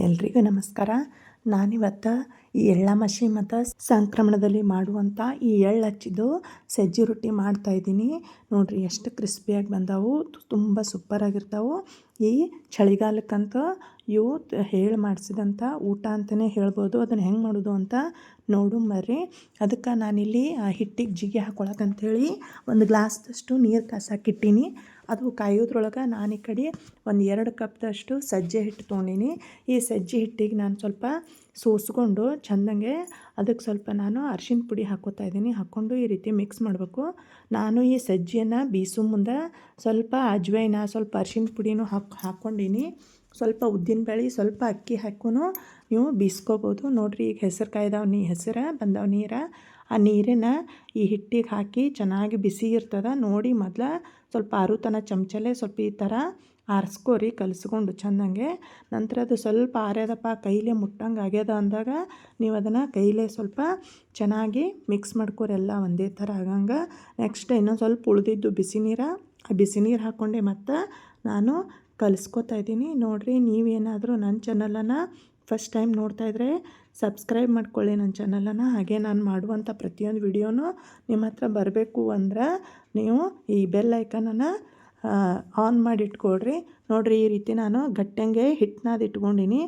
ಎಲ್ರಿಗೂ ನಮಸ್ಕಾರ. ನಾನಿವತ್ತು ಈ ಎಳ್ಳಾಮಾಸಿ ಮತ್ತು ಸಂಕ್ರಮಣದಲ್ಲಿ ಮಾಡುವಂಥ ಈ ಎಳ್ಳು ಹಚ್ಚಿದ್ದು ಸಜ್ಜಿ ರೊಟ್ಟಿ ಮಾಡ್ತಾಯಿದ್ದೀನಿ. ನೋಡಿರಿ ಎಷ್ಟು ಕ್ರಿಸ್ಪಿಯಾಗಿ ಬಂದವು, ತುಂಬ ಸೂಪರಾಗಿರ್ತಾವೆ. ಈ ಚಳಿಗಾಲಕ್ಕಂತೂ ಇವು ಹೇಳಿ ಮಾಡಿಸಿದಂಥ ಊಟ ಅಂತಲೇ ಹೇಳ್ಬೋದು. ಅದನ್ನು ಹೆಂಗೆ ಮಾಡೋದು ಅಂತ ನೋಡು ಬರ್ರಿ. ಅದಕ್ಕೆ ನಾನಿಲ್ಲಿ ಹಿಟ್ಟಿಗೆ ಜಿಗಿ ಹಾಕ್ಕೊಳಕ್ಕಂಥೇಳಿ ಒಂದು ಗ್ಲಾಸ್ದಷ್ಟು ನೀರು ಕಾಸಾಕಿಟ್ಟೀನಿ. ಅದು ಕಾಯೋದ್ರೊಳಗೆ ನಾನು ಈ ಕಡೆ ಒಂದು 2 ಕಪ್ದಷ್ಟು ಸಜ್ಜೆ ಹಿಟ್ಟು ತೊಗೊಂಡಿನಿ. ಈ ಸಜ್ಜೆ ಹಿಟ್ಟಿಗೆ ನಾನು ಸ್ವಲ್ಪ ಸೋಸ್ಕೊಂಡು ಚೆಂದಂಗೆ ಅದಕ್ಕೆ ಸ್ವಲ್ಪ ನಾನು ಅರಿಶಿನ ಪುಡಿ ಹಾಕ್ಕೋತಾ ಇದ್ದೀನಿ. ಹಾಕ್ಕೊಂಡು ಈ ರೀತಿ ಮಿಕ್ಸ್ ಮಾಡಬೇಕು. ನಾನು ಈ ಸಜ್ಜಿಯನ್ನು ಬೀಸೋ ಮುಂದೆ ಸ್ವಲ್ಪ ಅಜ್ವೈನ, ಸ್ವಲ್ಪ ಅರಿಶಿನ ಪುಡಿನೂ ಹಾಕ್ಕೊಂಡೀನಿ. ಸ್ವಲ್ಪ ಉದ್ದಿನಬೇಳೆ, ಸ್ವಲ್ಪ ಅಕ್ಕಿ ಹಾಕೂ ನೀವು ಬೀಸ್ಕೋಬೋದು. ನೋಡಿರಿ, ಈಗ ಹೆಸರು ಕಾಯ್ದಾವ ಹೆಸರು ಬಂದವ ನೀರು. ಆ ನೀರನ್ನು ಈ ಹಿಟ್ಟಿಗೆ ಹಾಕಿ ಚೆನ್ನಾಗಿ ಬಿಸಿ ಇರ್ತದೆ ನೋಡಿ. ಮೊದಲು ಸ್ವಲ್ಪ ಆರುತನ ಚಮಚಲ್ಲೇ ಸ್ವಲ್ಪ ಈ ಥರ ಆರಿಸ್ಕೋರಿ, ಕಲಿಸ್ಕೊಂಡು ಚೆಂದಂಗೆ. ನಂತರ ಅದು ಸ್ವಲ್ಪ ಆರ್ಯದಪ್ಪ, ಕೈಲೇ ಮುಟ್ಟಂಗೆ ಆಗ್ಯದ ಅಂದಾಗ ನೀವು ಅದನ್ನು ಕೈಲೇ ಸ್ವಲ್ಪ ಚೆನ್ನಾಗಿ ಮಿಕ್ಸ್ ಮಾಡ್ಕೋರಿ, ಎಲ್ಲ ಒಂದೇ ಥರ ಆಗಂಗೆ. ನೆಕ್ಸ್ಟ್ ಇನ್ನೊಂದು ಸ್ವಲ್ಪ ಉಳಿದಿದ್ದು ಬಿಸಿ ನೀರು, ಆ ಬಿಸಿ ನೀರು ಹಾಕ್ಕೊಂಡೆ ಮತ್ತು ನಾನು ಕಲಿಸ್ಕೊತಾ ಇದ್ದೀನಿ. ನೋಡಿರಿ, ನೀವೇನಾದರೂ ನನ್ನ ಚಾನಲನ್ನು ಫಸ್ಟ್ ಟೈಮ್ ನೋಡ್ತಾಯಿದ್ರೆ ಸಬ್ಸ್ಕ್ರೈಬ್ ಮಾಡ್ಕೊಳ್ಳಿ ನನ್ನ ಚಾನಲನ್ನು. ಹಾಗೆ ನಾನು ಮಾಡುವಂಥ ಪ್ರತಿಯೊಂದು ವಿಡಿಯೋನೂ ನಿಮ್ಮ ಹತ್ರ ಬರಬೇಕು ಅಂದ್ರೆ ನೀವು ಈ ಬೆಲ್ ಐಕನನ್ನು ಆನ್ ಮಾಡಿ ಇಟ್ಕೊಳ್ರಿ. ನೋಡಿರಿ, ಈ ರೀತಿ ನಾನು ಗಟ್ಟಂಗೆ ಹಿಟ್ಟನಾದ ಇಟ್ಕೊಂಡಿನಿ.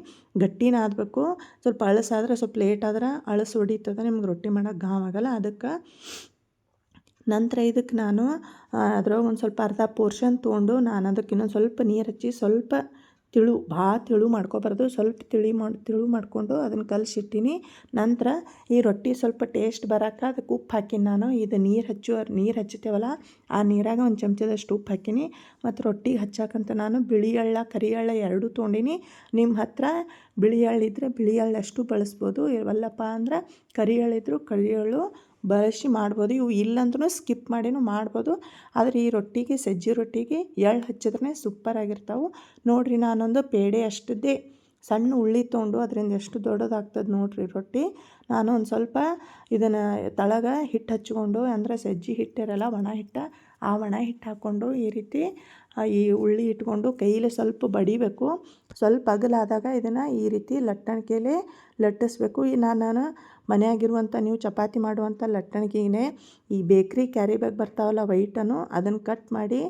ಗಟ್ಟಿನ ಆಗಬೇಕು. ಸ್ವಲ್ಪ ಅಳಸಾದ್ರೆ, ಸ್ವಲ್ಪ ಲೇಟ್ ಆದ್ರೆ ಅಳಸು ಹೊಡಿತದೆ, ನಿಮ್ಗೆ ರೊಟ್ಟಿ ಮಾಡೋಕ್ಕೆ ಗಾವಾಗಲ್ಲ. ಅದಕ್ಕೆ ನಂತರ ಇದಕ್ಕೆ ನಾನು ಅದ್ರೊಳಗೆ ಒಂದು ಸ್ವಲ್ಪ ಅರ್ಧ ಪೋರ್ಷನ್ ತೊಗೊಂಡು ನಾನು ಅದಕ್ಕೆ ಇನ್ನೊಂದು ಸ್ವಲ್ಪ ನೀರು ಹಚ್ಚಿ, ಸ್ವಲ್ಪ ಭಾಳ ತಿಳು ಮಾಡ್ಕೊಬಾರ್ದು, ಸ್ವಲ್ಪ ತಿಳು ಮಾಡಿಕೊಂಡು ಅದನ್ನು ಕಲಸಿಟ್ಟಿನಿ. ನಂತರ ಈ ರೊಟ್ಟಿ ಸ್ವಲ್ಪ ಟೇಸ್ಟ್ ಬರೋಕೆ ಅದಕ್ಕೆ ಉಪ್ಪು ಹಾಕಿನಿ ನಾನು. ಇದು ನೀರು ಹಚ್ಚುತ್ತೇವಲ್ಲ, ಆ ನೀರಾಗ ಒಂದು ಚಮಚದಷ್ಟು ಉಪ್ಪು ಹಾಕಿನಿ. ಮತ್ತು ರೊಟ್ಟಿಗೆ ಹಚ್ಚಾಕಂತ ನಾನು ಬಿಳಿ ಎಳ್ಳು, ಕರಿ ಎಳ್ಳು ಎರಡೂ ತೊಗೊಂಡಿನಿ. ನಿಮ್ಮ ಹತ್ರ ಬಿಳಿ ಎಳ್ಳಿದ್ರೆ ಬಿಳಿ ಎಳ್ಳಷ್ಟು ಬಳಸ್ಬೋದು. ಇವಲ್ಲಪ್ಪ ಅಂದ್ರೆ ಕರಿ ಎಳ್ಳಿದ್ರು ಕರಿ ಎಳ್ಳು ಬಳಸಿ ಮಾಡ್ಬೋದು. ಇವು ಇಲ್ಲಂದ್ರೂ ಸ್ಕಿಪ್ ಮಾಡಿನೂ ಮಾಡ್ಬೋದು. ಆದರೆ ಈ ರೊಟ್ಟಿಗೆ, ಸಜ್ಜಿ ರೊಟ್ಟಿಗೆ ಎಳ್ಳು ಹಚ್ಚಿದ್ರೆ ಸೂಪರಾಗಿರ್ತಾವೆ. ನೋಡಿರಿ, ನಾನೊಂದು ಪೇಡೆ ಅಷ್ಟದ್ದೇ ಸಣ್ಣ ಉಳ್ಳಿ ತೊಗೊಂಡು ಅದರಿಂದ ಎಷ್ಟು ದೊಡ್ಡದಾಗ್ತದೆ ನೋಡಿರಿ ರೊಟ್ಟಿ. ನಾನು ಒಂದು ಸ್ವಲ್ಪ ಇದನ್ನು ತಳಗ ಹಿಟ್ಟು ಹಚ್ಕೊಂಡು, ಅಂದರೆ ಸಜ್ಜಿ ಹಿಟ್ಟಿರಲ್ಲ ಒಣ ಹಿಟ್ಟು, ಆ ಒಣ ಹಿಟ್ಟು ಹಾಕ್ಕೊಂಡು ಈ ರೀತಿ ಈ ಉಳ್ಳಿ ಇಟ್ಕೊಂಡು ಕೈಲೇ ಸ್ವಲ್ಪ ಬಡಿಬೇಕು. ಸ್ವಲ್ಪ ಅಗಲಾದಾಗ ಇದನ್ನು ಈ ರೀತಿ ಲಟ್ಟಣಿಕೆಯಲ್ಲೇ ಲಟ್ಟಿಸ್ಬೇಕು. ಈ ನಾನು ಮನೆಯಾಗಿರುವಂಥ ನೀವು ಚಪಾತಿ ಮಾಡುವಂಥ ಲಟ್ಟಣಿಗೆನೇ ಈ ಬೇಕ್ರಿ ಕ್ಯಾರಿ ಬ್ಯಾಗ್ ಬರ್ತಾವಲ್ಲ ವೈಟನ್ನು, ಅದನ್ನು ಕಟ್ ಮಾಡಿ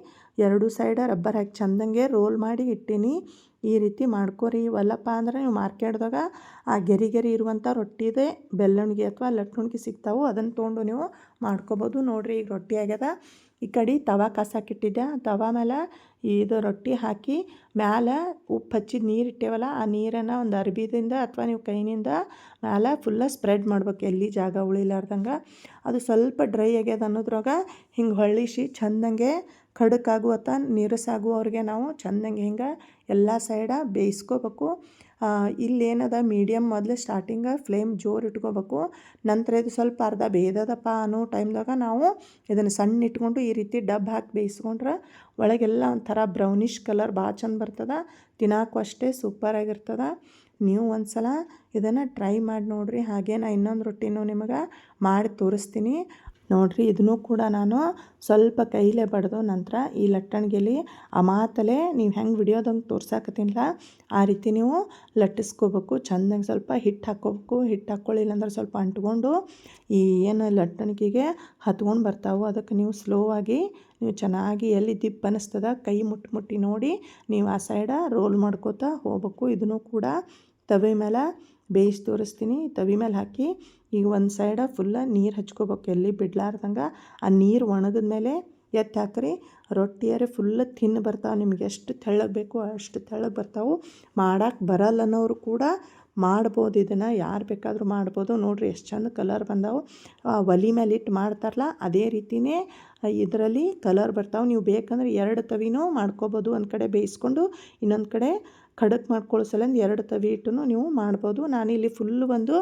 2 ಸೈಡ ರಬ್ಬರ್ ಹಾಕಿ ಚೆಂದಂಗೆ ರೋಲ್ ಮಾಡಿ ಇಟ್ಟೀನಿ. ಈ ರೀತಿ ಮಾಡ್ಕೊರಿ. ಇವಲ್ಲಪ್ಪ ಅಂದ್ರೆ ನೀವು ಮಾರ್ಕೆಟ್ದಾಗ ಆ ಗೆರಿ ಇರುವಂಥ ರೊಟ್ಟಿದೆ ಬೆಲ್ಲಣಿಗೆ ಅಥವಾ ಲಟ್ಟಣಿಗೆ ಸಿಗ್ತಾವೆ, ಅದನ್ನು ತೊಗೊಂಡು ನೀವು ಮಾಡ್ಕೊಬೋದು. ನೋಡಿರಿ, ಈಗ ರೊಟ್ಟಿ ಆಗ್ಯದ. ಈ ಕಡೆ ತವಾ ಕಾಸಾಕಿಟ್ಟಿದ್ದೆ. ತವಾ ಮೇಲೆ ಇದು ರೊಟ್ಟಿ ಹಾಕಿ ಮ್ಯಾಲೆ ಉಪ್ಪು ಹಚ್ಚಿದ ನೀರು ಇಟ್ಟೇವಲ್ಲ, ಆ ನೀರನ್ನು ಒಂದು ಅರ್ಬಿದಿಂದ ಅಥವಾ ನೀವು ಕೈನಿಂದ ಮ್ಯಾಲೆ ಫುಲ್ಲ ಸ್ಪ್ರೆಡ್ ಮಾಡ್ಬೇಕು, ಎಲ್ಲಿ ಜಾಗ ಉಳಿಲಾರ್ದಂಗೆ. ಅದು ಸ್ವಲ್ಪ ಡ್ರೈ ಆಗ್ಯದ ಅನ್ನೋದ್ರಾಗ ಹಿಂಗೆ ಹೊಳ್ಳಿಸಿ ಚೆಂದಂಗೆ ಖಡಕ್ಕಾಗುವ ಅಥವಾ ನೀರಸಾಗುವವ್ರಿಗೆ ನಾವು ಚೆಂದಂಗೆ ಹಿಂಗೆ ಎಲ್ಲ ಸೈಡ ಬೇಯಿಸ್ಕೋಬೇಕು. ಇಲ್ಲೇನದ ಮೀಡಿಯಮ್ ಮೊದಲು ಸ್ಟಾರ್ಟಿಂಗ ಫ್ಲೇಮ್ ಜೋರು ಇಟ್ಕೋಬೇಕು. ನಂತರ ಇದು ಸ್ವಲ್ಪ ಅರ್ಧ ಬೇಯ್ದದಪ್ಪ ಅನ್ನೋ ಟೈಮ್ದಾಗ ನಾವು ಇದನ್ನು ಸಣ್ಣ ಇಟ್ಕೊಂಡು ಈ ರೀತಿ ಡಬ್ಬ ಹಾಕಿ ಬೇಯಿಸ್ಕೊಂಡ್ರೆ ಒಳಗೆಲ್ಲ ಒಂಥರ ಬ್ರೌನಿಷ್ ಕಲರ್ ಭಾಳ ಚಂದ ಬರ್ತದೆ. ತಿನ್ನೋಕ್ಕೂ ಅಷ್ಟೇ ಸೂಪರಾಗಿರ್ತದೆ. ನೀವು ಒಂದು ಸಲ ಇದನ್ನು ಟ್ರೈ ಮಾಡಿ ನೋಡಿರಿ. ಹಾಗೆ ನಾನು ಇನ್ನೊಂದು ರೊಟ್ಟಿನೂ ನಿಮಗೆ ಮಾಡಿ ತೋರಿಸ್ತೀನಿ. ನೋಡಿರಿ, ಇದನ್ನು ಕೂಡ ನಾನು ಸ್ವಲ್ಪ ಕೈಲೇ ಬಡ್ದು ನಂತರ ಈ ಲಟ್ಟಣಿಗೆಲಿ ಮಾತಲ್ಲೇ ನೀವು ಹೆಂಗೆ ವಿಡಿಯೋದಂಗೆ ತೋರ್ಸಾಕತ್ತೀನಲ್ಲ ಆ ರೀತಿ ನೀವು ಲಟ್ಟಿಸ್ಕೋಬೇಕು. ಚೆಂದಂಗೆ ಸ್ವಲ್ಪ ಹಿಟ್ಟು ಹಾಕ್ಕೋಬೇಕು. ಹಿಟ್ಟು ಹಾಕ್ಕೊಳ್ಳಿಲ್ಲ ಅಂದ್ರೆ ಸ್ವಲ್ಪ ಅಂಟ್ಕೊಂಡು ಈ ಏನು ಲಟ್ಟಣಿಗೆಗೆ ಹತ್ಕೊಂಡು ಬರ್ತಾವೆ. ಅದಕ್ಕೆ ನೀವು ಸ್ಲೋ ಆಗಿ ನೀವು ಚೆನ್ನಾಗಿ ಎಲ್ಲಿ ದಿಪ್ಪ ಅನ್ನಿಸ್ತದ ಕೈ ಮುಟ್ಟಿ ನೋಡಿ ನೀವು ಆ ಸೈಡ ರೋಲ್ ಮಾಡ್ಕೋತಾ ಹೋಗ್ಬೇಕು. ಇದನ್ನು ಕೂಡ ತವೆ ಮೇಲೆ ಬೇಯಿಸಿ ತೋರಿಸ್ತೀನಿ. ತವಿ ಮೇಲೆ ಹಾಕಿ ಈಗ ಒಂದು ಸೈಡ ಫುಲ್ಲ ನೀರು ಹಚ್ಕೋಬೇಕು, ಎಲ್ಲಿ ಬಿಡ್ಲಾರ್ದಂಗೆ. ಆ ನೀರು ಒಣಗಿದ ಮೇಲೆ ಎತ್ತಿ ಹಾಕ್ರಿ. ರೊಟ್ಟಿಯಾರೆ ಫುಲ್ಲ ತಿನ್ನು ಬರ್ತಾವೆ. ನಿಮ್ಗೆ ಎಷ್ಟು ತೆಳ್ಳಗೆ ಬೇಕು ಅಷ್ಟು ತೆಳ್ಳಗೆ ಬರ್ತಾವೆ. ಮಾಡೋಕ್ಕೆ ಬರಲ್ಲ ಅನ್ನೋರು ಕೂಡ ಮಾಡ್ಬೋದು. ಇದನ್ನು ಯಾರು ಬೇಕಾದರೂ ಮಾಡ್ಬೋದು. ನೋಡಿರಿ, ಎಷ್ಟು ಚಂದ ಕಲರ್ ಬಂದಾವೆ. ಒಲೆ ಮೇಲೆ ಇಟ್ಟು ಮಾಡ್ತಾರಲ್ಲ ಅದೇ ರೀತಿಯೇ ಇದರಲ್ಲಿ ಕಲರ್ ಬರ್ತಾವೆ. ನೀವು ಬೇಕಂದ್ರೆ 2 ತವಿನೂ ಮಾಡ್ಕೋಬೋದು. ಒಂದು ಕಡೆ ಬೇಯಿಸ್ಕೊಂಡು ಇನ್ನೊಂದು ಕಡೆ ಖಡಕ್ ಮಾಡ್ಕೊಳ್ಳೋ ಸಲಿಂದ 2 ತವಿ ಇಟ್ಟು ನೀವು ಮಾಡ್ಬೋದು. ನಾನಿಲ್ಲಿ ಫುಲ್ಲು ಒಂದು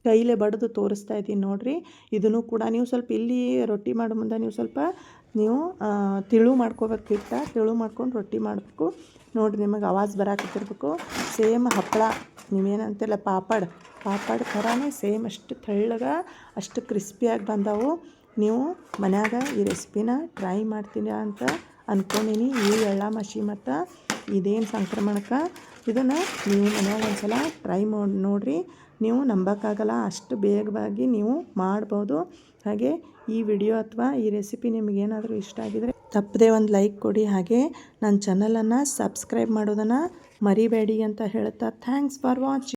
ಕೈಲೇ ಬಡಿದು ತೋರಿಸ್ತಾ ಇದ್ದೀನಿ. ನೋಡಿರಿ, ಇದನ್ನು ಕೂಡ ನೀವು ಸ್ವಲ್ಪ ಇಲ್ಲಿ ರೊಟ್ಟಿ ಮಾಡೋ ಮುಂದೆ ನೀವು ಸ್ವಲ್ಪ ತಿಳು ಮಾಡ್ಕೋಬೇಕು. ತಿಳು ಮಾಡ್ಕೊಂಡು ರೊಟ್ಟಿ ಮಾಡಬೇಕು. ನೋಡಿರಿ, ನಿಮಗೆ ಆವಾಜ್ ಬರಾಕತ್ತಿರ್ಬೇಕು. ಸೇಮ್ ಹಪ್ಪಳ ನೀವೇನಂತಿಲ್ಲ ಪಾಪಡ್ ಥರನೇ ಸೇಮ್ ಅಷ್ಟು ತೆಳ್ಳಗೆ ಅಷ್ಟು ಕ್ರಿಸ್ಪಿಯಾಗಿ ಬಂದವು. ನೀವು ಮನ್ಯಾಗ ಈ ರೆಸಿಪಿನ ಟ್ರೈ ಮಾಡ್ತೀನಿ ಅಂತ ಅಂದ್ಕೊಂಡಿನಿ. ಈ ಎಳ್ಳಾಮಾಸಿ ಮತ್ತು ಇದೇನು ಸಂಕ್ರಮಣಕ್ಕೆ ಇದನ್ನು ನೀವು ಮನ್ಯಾಗ ಒಂದು ಸಲ ಟ್ರೈ ಮಾಡಿ ನೋಡಿರಿ. ನೀವು ನಂಬೋಕ್ಕಾಗಲ್ಲ, ಅಷ್ಟು ಬೇಗವಾಗಿ ನೀವು ಮಾಡ್ಬೋದು. ಹಾಗೆ ಈ ವಿಡಿಯೋ ಅಥವಾ ಈ ರೆಸಿಪಿ ನಿಮಗೇನಾದರೂ ಇಷ್ಟ ಆಗಿದರೆ ತಪ್ಪದೆ ಒಂದು ಲೈಕ್ ಕೊಡಿ. ಹಾಗೆ ನನ್ನ ಚಾನಲನ್ನು ಸಬ್ಸ್ಕ್ರೈಬ್ ಮಾಡೋದನ್ನು ಮರಿಬೇಡಿ ಅಂತ ಹೇಳ್ತಾ ಥ್ಯಾಂಕ್ಸ್ ಫಾರ್ ವಾಚಿಂಗ್.